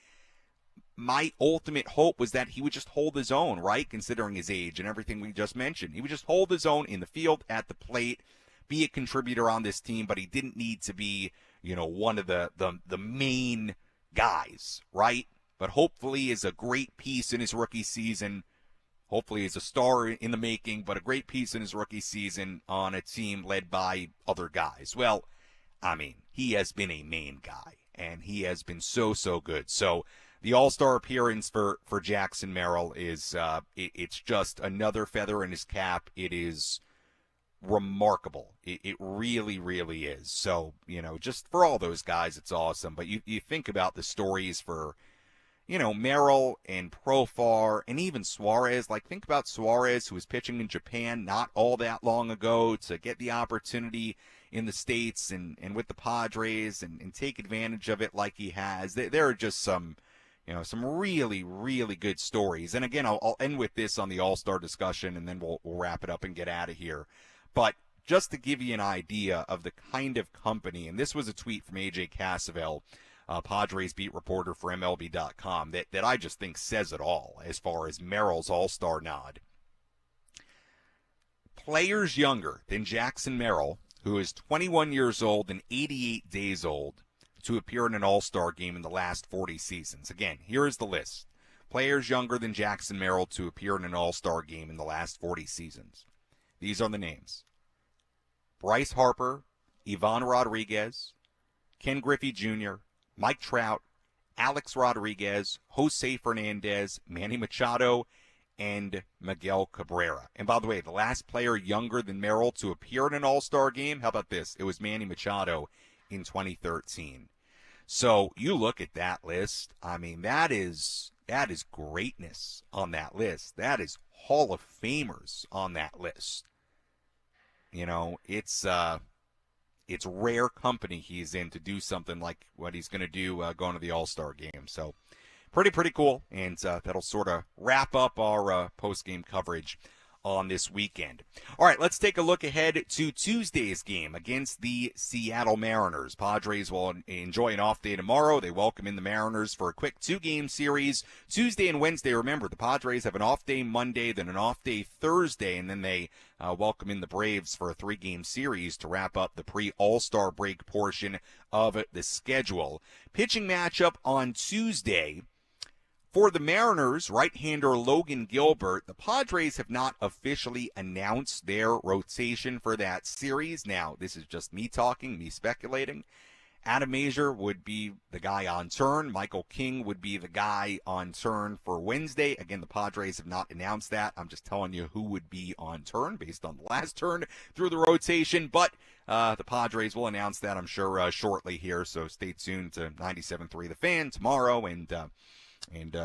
my ultimate hope was that he would just hold his own, right? Considering his age and everything we just mentioned. He would just hold his own in the field, at the plate, be a contributor on this team, but he didn't need to be, one of the main guys, right? But hopefully is a great piece in his rookie season. Hopefully is a star in the making, but a great piece in his rookie season on a team led by other guys. Well, I mean, he has been a main guy, and he has been so good. So the All-Star appearance for Jackson Merrill is it's just another feather in his cap. It is remarkable. It really, really is. So, just for all those guys, it's awesome. But you think about the stories for, Merrill and Profar and even Suarez. Like, think about Suarez, who was pitching in Japan not all that long ago, to get the opportunity in the States and with the Padres and take advantage of it like he has. There are just some really, really good stories. And again, I'll end with this on the All-Star discussion, and then we'll wrap it up and get out of here. But just to give you an idea of the kind of company, and this was a tweet from AJ Cassavell, Padres beat reporter for MLB.com, that I just think says it all as far as Merrill's All-Star nod. Players younger than Jackson Merrill, who is 21 years old and 88 days old, to appear in an All-Star game in the last 40 seasons. Again, here is the list. Players younger than Jackson Merrill to appear in an All-Star game in the last 40 seasons. These are the names: Bryce Harper, Ivan Rodriguez, Ken Griffey Jr., Mike Trout, Alex Rodriguez, Jose Fernandez, Manny Machado, and Miguel Cabrera. And by the way, the last player younger than Merrill to appear in an All-Star game, how about this? It was Manny Machado in 2013. So you look at that list, I mean, that is That is greatness on that list. That is Hall of Famers on that list. You know, it's rare company he's in to do something like what he's going to do going to the All-Star game. So pretty cool, and that'll sort of wrap up our post-game coverage on this weekend. All right, let's take a look ahead to Tuesday's game against the Seattle Mariners. Padres will enjoy an off day tomorrow. They welcome in the Mariners for a quick 2-game series. Tuesday and Wednesday, remember, the Padres have an off day Monday, then an off day Thursday, and then they welcome in the Braves for a 3-game series to wrap up the pre-All-Star break portion of the schedule. Pitching matchup on Tuesday. For the Mariners, right-hander Logan Gilbert, the Padres have not officially announced their rotation for that series. Now, this is just me talking, me speculating. Adam Mazur would be the guy on turn. Michael King would be the guy on turn for Wednesday. Again, the Padres have not announced that. I'm just telling you who would be on turn based on the last turn through the rotation. But the Padres will announce that, I'm sure, shortly here. So stay tuned to 97.3 The Fan tomorrow, and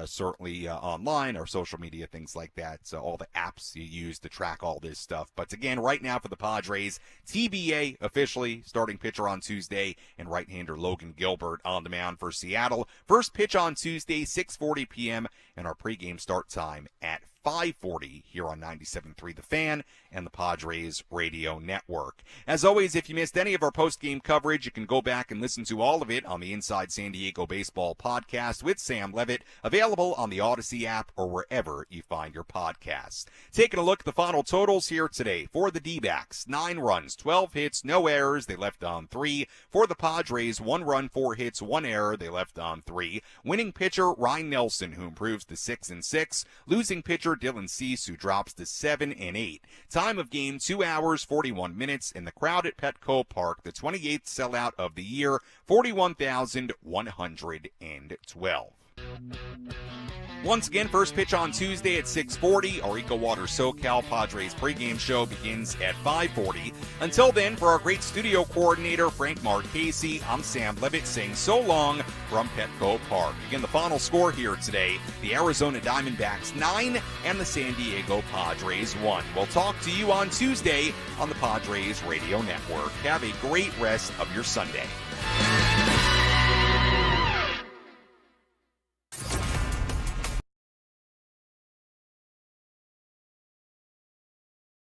certainly online, our social media, things like that. So all the apps you use to track all this stuff. But again, right now for the Padres, TBA officially starting pitcher on Tuesday, and right-hander Logan Gilbert on the mound for Seattle. First pitch on Tuesday, 6:40 p.m., and our pregame start time at 5:40 here on 97.3 The Fan and the Padres Radio Network. As always, if you missed any of our post-game coverage, you can go back and listen to all of it on the Inside San Diego Baseball podcast with Sam Levitt, available on the Odyssey app or wherever you find your podcasts. Taking a look at the final totals here today for the D-backs: 9 runs, 12 hits, no errors. They left on 3. For the Padres, 1 run, 4 hits, 1 error. They left on 3. Winning pitcher Ryan Nelson, who improves to 6-6. Losing pitcher Dylan Cease, who drops to 7-8. Time of game, 2 hours, 41 minutes, and the crowd at Petco Park, the 28th sellout of the year, 41,112. Once again, first pitch on Tuesday at 6:40. Our Eco Water SoCal Padres pregame show begins at 5:40. Until then, for our great studio coordinator, Frank Marchese, I'm Sam Levitt saying so long from Petco Park. Again, the final score here today, the Arizona Diamondbacks 9 and the San Diego Padres 1. We'll talk to you on Tuesday on the Padres Radio Network. Have a great rest of your Sunday.